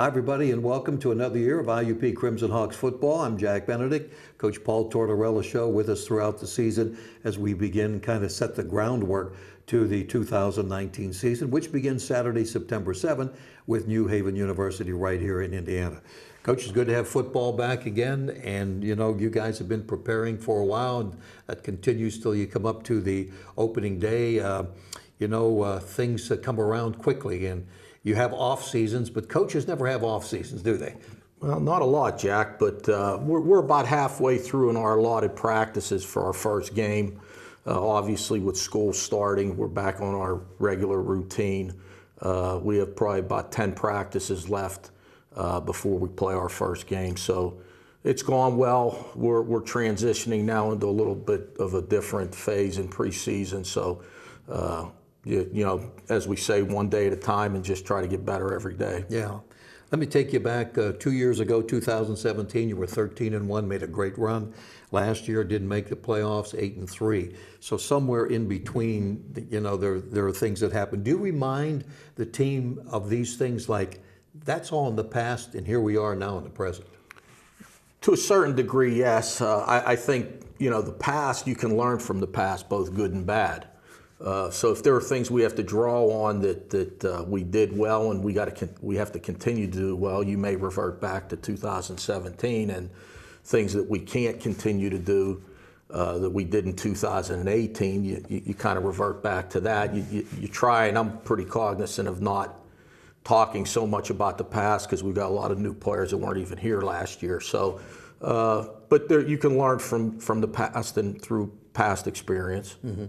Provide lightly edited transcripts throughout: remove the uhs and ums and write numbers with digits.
Hi, everybody, and welcome to another year of IUP Crimson Hawks football. I'm Jack Benedict, Coach Paul Tortorella show with us throughout the season as we begin kind of set the groundwork to the 2019 season, which begins Saturday, September 7th with New Haven University right here in Indiana. Coach, it's good to have football back again, and you guys have been preparing for a while, and that continues till you come up to the opening day. Things come around quickly, and you have off seasons, but coaches never have off seasons, do they? Well, not a lot, Jack, but we're about halfway through in our allotted practices for our first game. Obviously, with school starting, we're back on our regular routine. We have probably about 10 practices left before we play our first game. So it's gone well. We're transitioning now into a little bit of a different phase in preseason. So, as we say, one day at a time and just try to get better every day. Yeah. Let me take you back 2 years ago, 2017. You were 13-1, made a great run. Last year didn't make the playoffs, 8-3. So somewhere in between, there are things that happen. Do you remind the team of these things like that's all in the past and here we are now in the present? To a certain degree, yes. I think, the past, you can learn from the past, both good and bad. So if there are things we have to draw on that we did well and we have to continue to do well, you may revert back to 2017, and things that we can't continue to do that we did in 2018, you kind of revert back to that. You try, and I'm pretty cognizant of not talking so much about the past because we've got a lot of new players that weren't even here last year. So, but you can learn from the past and through past experience. Mm-hmm.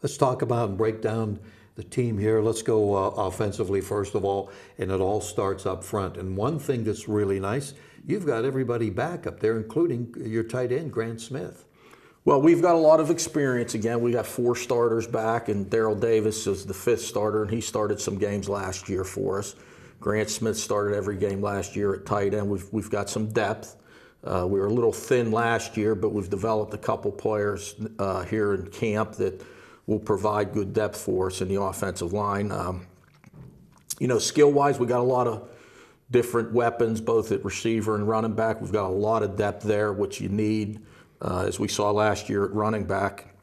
Let's talk about and break down the team here. Let's go offensively first of all, and it all starts up front. And one thing that's really nice, you've got everybody back up there, including your tight end, Grant Smith. Well, we've got a lot of experience. Again, we got 4 starters back, and Daryl Davis is the 5th starter, and he started some games last year for us. Grant Smith started every game last year at tight end. We've got some depth. We were a little thin last year, but we've developed a couple players here in camp that will provide good depth for us in the offensive line. Skill-wise, we got a lot of different weapons, both at receiver and running back. We've got a lot of depth there, which you need, as we saw last year at running back.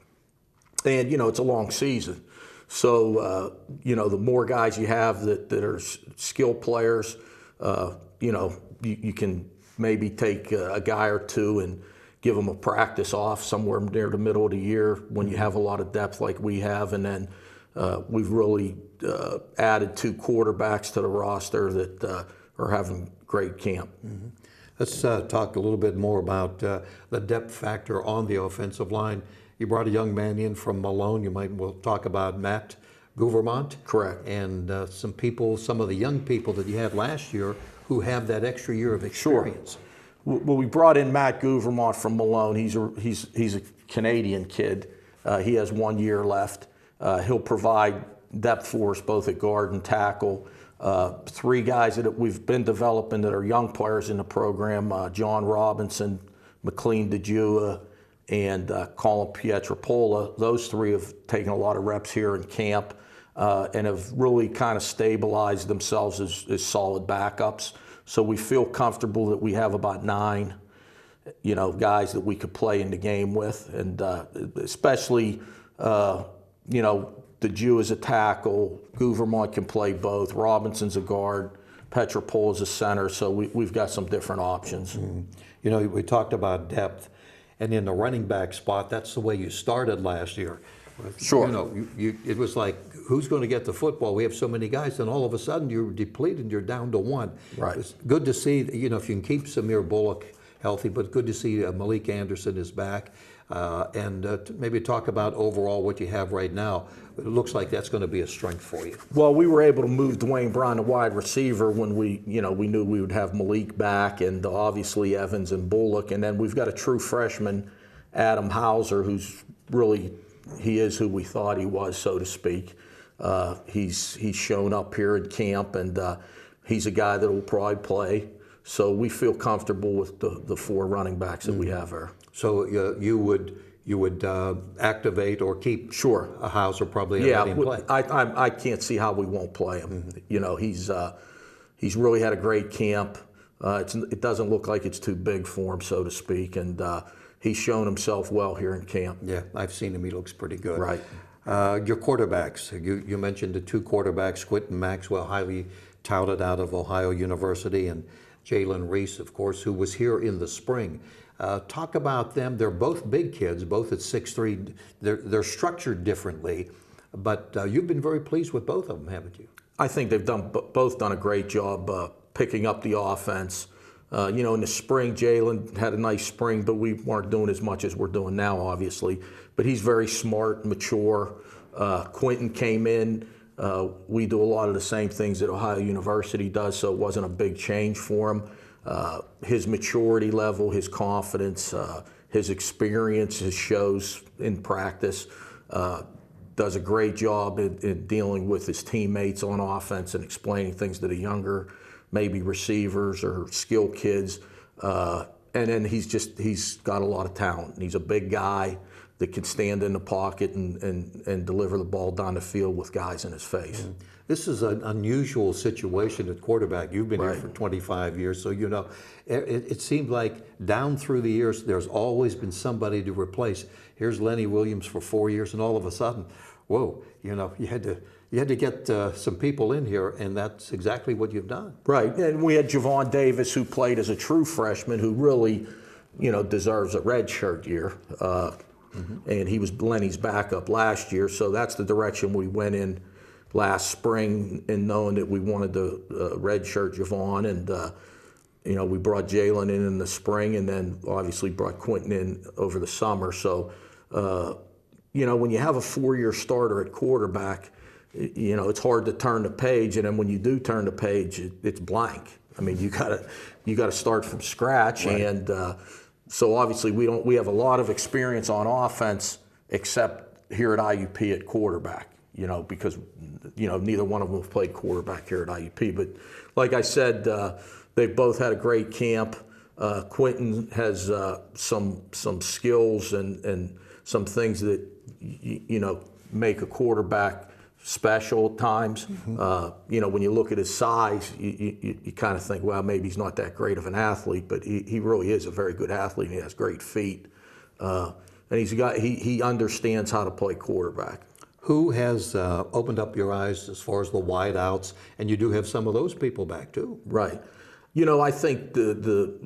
And, it's a long season. So, the more guys you have that are skill players, you can maybe take a guy or two and give them a practice off somewhere near the middle of the year when you have a lot of depth like we have. And then we've really added 2 quarterbacks to the roster that are having great camp. Mm-hmm. Let's talk a little bit more about the depth factor on the offensive line. You brought a young man in from Malone. We'll talk about Matt Gouvermont. Correct. And some of the young people that you had last year who have that extra year of experience. Sure. Well, we brought in Matt Gouvermont from Malone. He's a Canadian kid. He has 1 year left. He'll provide depth for us both at guard and tackle. 3 guys that we've been developing that are young players in the program, John Robinson, McLean DeJua, and Colin Pietropola. Those 3 have taken a lot of reps here in camp and have really kind of stabilized themselves as solid backups. So we feel comfortable that we have about 9, guys that we could play in the game with, and especially, DeJew is a tackle, Gouvermont can play both, Robinson's a guard, Petropol is a center, so we've got some different options. Mm-hmm. We talked about depth, and in the running back spot, that's the way you started last year. Sure. It was like, who's going to get the football? We have so many guys, and all of a sudden you're depleted, you're down to 1. Right. It's good to see, if you can keep Samir Bullock healthy, but good to see Malik Anderson is back. And maybe talk about overall what you have right now. It looks like that's going to be a strength for you. Well, we were able to move Dwayne Brown to wide receiver when we knew we would have Malik back, and obviously Evans and Bullock. And then we've got a true freshman, Adam Hauser, who's really, he is who we thought he was, so to speak. He's shown up here at camp, and he's a guy that will probably play. So we feel comfortable with the 4 running backs that we have there. So you would activate or keep a Hauser probably and let him play. I can't see how we won't play him. Mm-hmm. He's really had a great camp. It doesn't look like it's too big for him, so to speak, and he's shown himself well here in camp. Yeah, I've seen him. He looks pretty good. Right. Your quarterbacks, you mentioned the two quarterbacks, Quentin Maxwell, highly touted out of Ohio University, and Jalen Reese, of course, who was here in the spring. Talk about them. They're both big kids, both at 6'3". They're structured differently, but you've been very pleased with both of them, haven't you? I think they've both done a great job picking up the offense. In the spring, Jalen had a nice spring, but we weren't doing as much as we're doing now, obviously. But he's very smart, mature. Quentin came in. We do a lot of the same things that Ohio University does, so it wasn't a big change for him. His maturity level, his confidence, his experience, his shows in practice, does a great job in dealing with his teammates on offense and explaining things to the younger, maybe receivers or skill kids. And then he's got a lot of talent. He's a big guy that can stand in the pocket and deliver the ball down the field with guys in his face. Mm-hmm. This is an unusual situation at quarterback. You've been here for 25 years, so you know. It seemed like down through the years, there's always been somebody to replace. Here's Lenny Williams for 4 years, and all of a sudden, whoa, you had to get some people in here, and that's exactly what you've done. Right, and we had Javon Davis, who played as a true freshman, who really, deserves a red shirt year. And he was Lenny's backup last year, so that's the direction we went in last spring, in knowing that we wanted to redshirt Javon, and we brought Jalen in the spring, and then obviously brought Quentin in over the summer. So, when you have a 4-year starter at quarterback, it's hard to turn the page, and then when you do turn the page, it's blank. I mean, you gotta start from scratch, right. And so obviously we have a lot of experience on offense, except here at IUP at quarterback. Because neither one of them have played quarterback here at IUP. But like I said, they've both had a great camp. Quentin has some skills and some things that make a quarterback special at times. Mm-hmm. When you look at his size, you kind of think, well, maybe he's not that great of an athlete, but he really is a very good athlete. And he has great feet, and he understands how to play quarterback. Who has opened up your eyes as far as the wideouts, and you do have some of those people back too? Right. I think the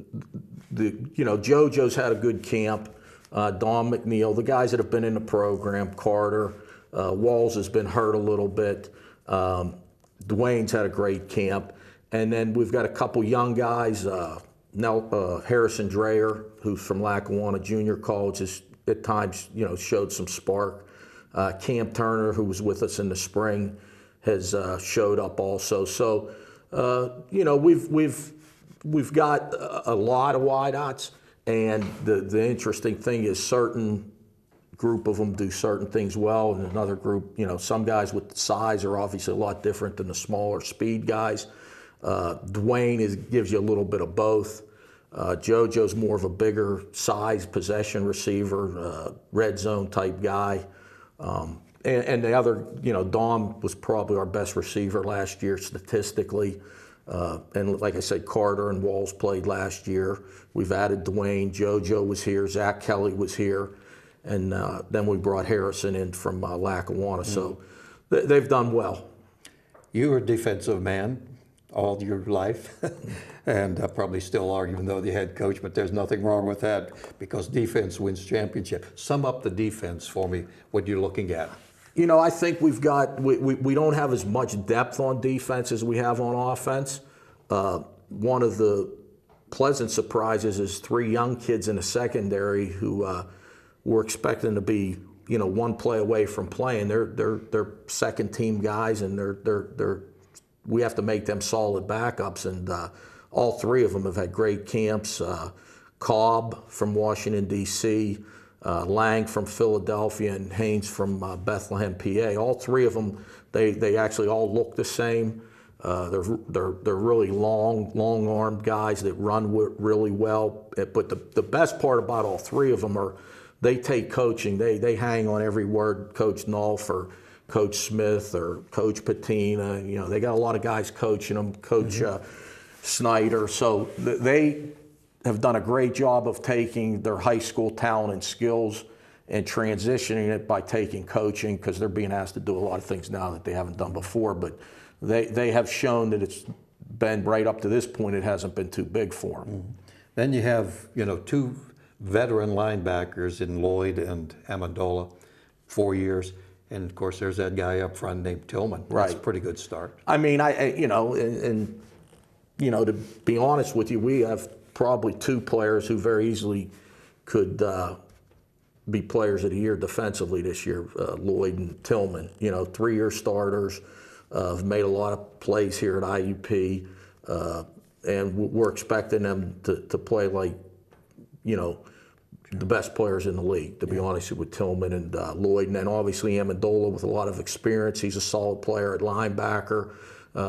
JoJo's had a good camp. Don McNeil, the guys that have been in the program, Carter, Walls has been hurt a little bit. Dwayne's had a great camp. And then we've got a couple young guys. Harrison Dreyer, who's from Lackawanna Junior College, has at times, showed some spark. Cam Turner, who was with us in the spring, has showed up also. So, we've got a lot of wideouts, and the interesting thing is certain group of them do certain things well, and another group, some guys with size are obviously a lot different than the smaller speed guys. Dwayne gives you a little bit of both. JoJo's more of a bigger size possession receiver, red zone type guy. And the other, Dom was probably our best receiver last year statistically. And like I said, Carter and Walls played last year. We've added Dwayne. JoJo was here. Zach Kelly was here. And then we brought Harrison in from Lackawanna. So they've done well. You were a defensive man all your life, and probably still are, even though the head coach, but there's nothing wrong with that because defense wins championship. Sum up the defense for me, what you're looking at. I think we don't have as much depth on defense as we have on offense. One of the pleasant surprises is 3 young kids in the secondary who we're expecting to be, one play away from playing. They're second team guys, and we have to make them solid backups, and all 3 of them have had great camps. Cobb from Washington, D.C., Lang from Philadelphia, and Haynes from Bethlehem, PA. All 3 of them, they actually all look the same. They're really long-armed guys that run really well. But the best part about all 3 of them are they take coaching. They hang on every word Coach Null for Coach Smith or Coach Patina. You know, they got a lot of guys coaching them, Coach Snyder. So they have done a great job of taking their high school talent and skills and transitioning it by taking coaching, because they're being asked to do a lot of things now that they haven't done before. But they have shown that it's been right up to this point, it hasn't been too big for them. Then you have, you know, two veteran linebackers in Lloyd and Amendola, 4 years. And of course, there's that guy up front named Tillman. That's a pretty good start. I mean, you know, and you know, to be honest with you, we have probably two players who very easily could be players of the year defensively this year, Lloyd and Tillman. You know, 3-year starters, have made a lot of plays here at IUP, and we're expecting them to play like, you know, the best players in the league, to be honest with Tillman and Lloyd. And then obviously Amendola with a lot of experience. He's a solid player at linebacker.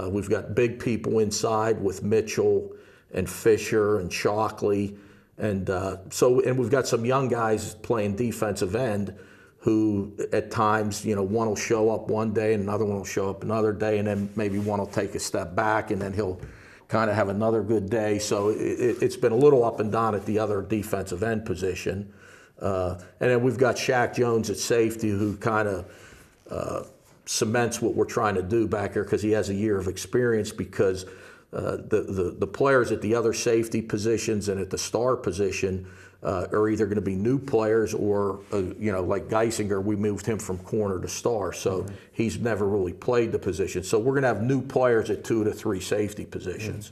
We've got big people inside with Mitchell and Fisher and Shockley. And we've got some young guys playing defensive end who at times, you know, one will show up one day and another one will show up another day, and then maybe one will take a step back and then he'll kind of have another good day. So it's been a little up and down at the other defensive end position. And then we've got Shaq Jones at safety, who kind of cements what we're trying to do back here, because he has a year of experience, because the players at the other safety positions and at the star position are either going to be new players or, you know, like Geisinger, we moved him from corner to star. So he's never really played the position. So we're going to have new players at 2 to 3 safety positions.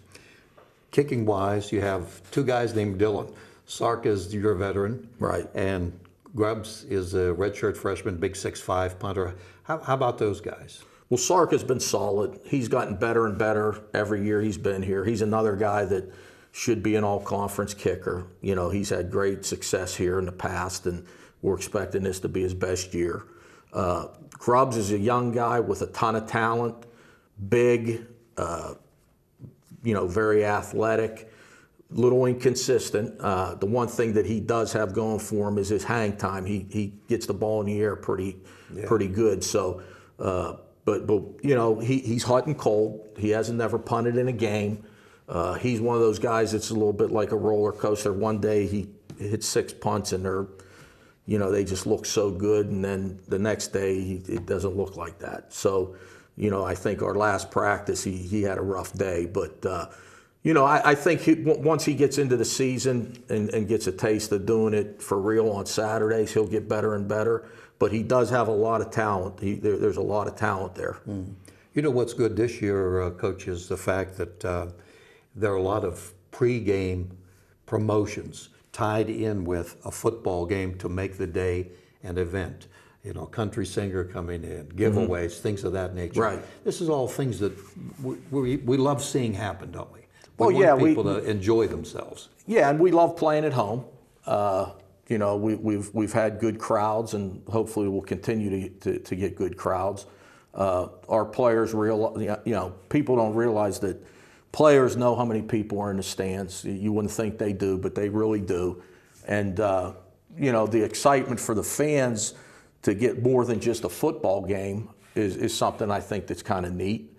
Kicking wise, you have two guys named Dylan. Sark is your veteran. Right. And Grubbs is a redshirt freshman, big 6'5" punter. How about those guys? Well, Sark has been solid. He's gotten better and better every year he's been here. He's another guy that should be an all-conference kicker. You know, he's had great success here in the past, and we're expecting this to be his best year. Grubbs is a young guy with a ton of talent, big, you know, very athletic, little inconsistent. The one thing that he does have going for him is his hang time. He gets the ball in the air pretty good. So, but you know, he's hot and cold. He hasn't never punted in a game. He's one of those guys that's a little bit like a roller coaster. One day he hits 6 punts and they're, you know, they just look so good, and then the next day it doesn't look like that. So, you know, I think our last practice he had a rough day, but you know, I think once he gets into the season and gets a taste of doing it for real on Saturdays, he'll get better and better. But he does have a lot of talent. There's a lot of talent there. You know what's good this year, Coach, is the fact that there are a lot of pre-game promotions tied in with a football game to make the day an event. You know, country singer coming in, giveaways, things of that nature. Right. This is all things that we love seeing happen, don't we? Well, we want people to enjoy themselves. Yeah, and we love playing at home. You know, we've had good crowds, and hopefully we'll continue to get good crowds. Our players you know, people don't realize that players know how many people are in the stands. You wouldn't think they do, but they really do. And you know, the excitement for the fans to get more than just a football game is something I think that's kind of neat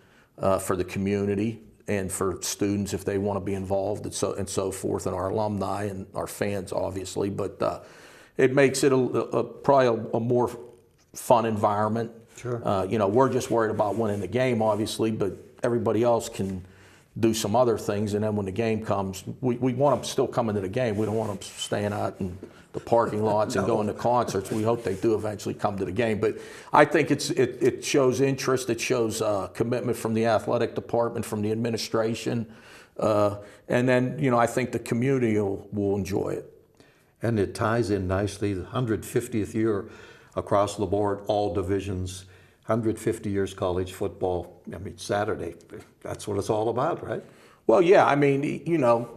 for the community and for students if they want to be involved and so forth, and our alumni and our fans, obviously. But it makes it probably a more fun environment. Sure. You know, we're just worried about winning the game, obviously, but everybody else can do some other things, and then when the game comes, we want them still coming to the game. We don't want them staying out in the parking lots and going to concerts. We hope they do eventually come to the game. But I think it shows interest. It shows commitment from the athletic department, from the administration. And then, you know, I think the community will enjoy it. And it ties in nicely, the 150th year across the board, all divisions, 150 years college football. I mean, Saturday, that's what it's all about, right? Well, yeah, I mean, you know,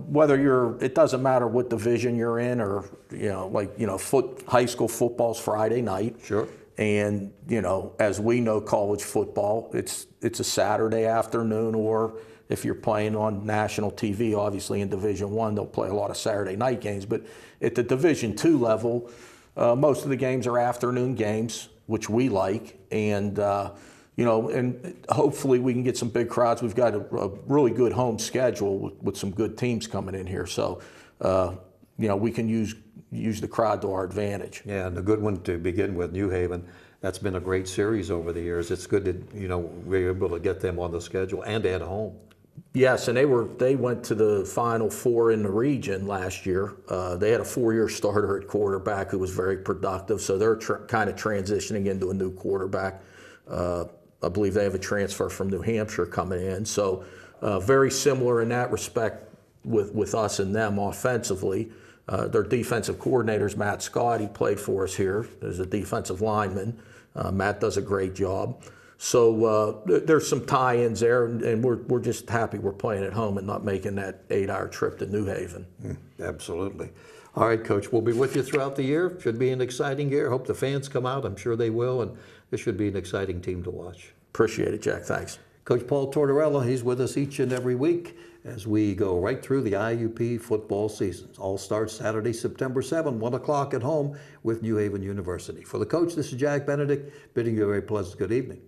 it doesn't matter what division you're in, or, you know, like, you know, high school football's Friday night. Sure. And, you know, as we know, college football, it's a Saturday afternoon, or if you're playing on national TV, obviously in Division I, they'll play a lot of Saturday night games. But at the Division II level, most of the games are afternoon games which we like, and and hopefully we can get some big crowds. We've got a really good home schedule with some good teams coming in here, so we can use the crowd to our advantage. Yeah, and a good one to begin with, New Haven. That's been a great series over the years. It's good that we're able to get them on the schedule and at home. Yes, and they went to the Final Four in the region last year. They had a 4-year starter at quarterback who was very productive, so they're kind of transitioning into a new quarterback. I believe they have a transfer from New Hampshire coming in, so very similar in that respect with us and them offensively. Their defensive coordinator's Matt Scott. He played for us here as a defensive lineman. Matt does a great job. So there's some tie-ins there, and we're just happy we're playing at home and not making that 8-hour trip to New Haven. Absolutely. All right, Coach, we'll be with you throughout the year. Should be an exciting year. Hope the fans come out. I'm sure they will, and this should be an exciting team to watch. Appreciate it, Jack. Thanks. Coach Paul Tortorella, he's with us each and every week as we go right through the IUP football season. All starts Saturday, September 7, 1 o'clock at home with New Haven University. For the coach, this is Jack Benedict, bidding you a very pleasant good evening.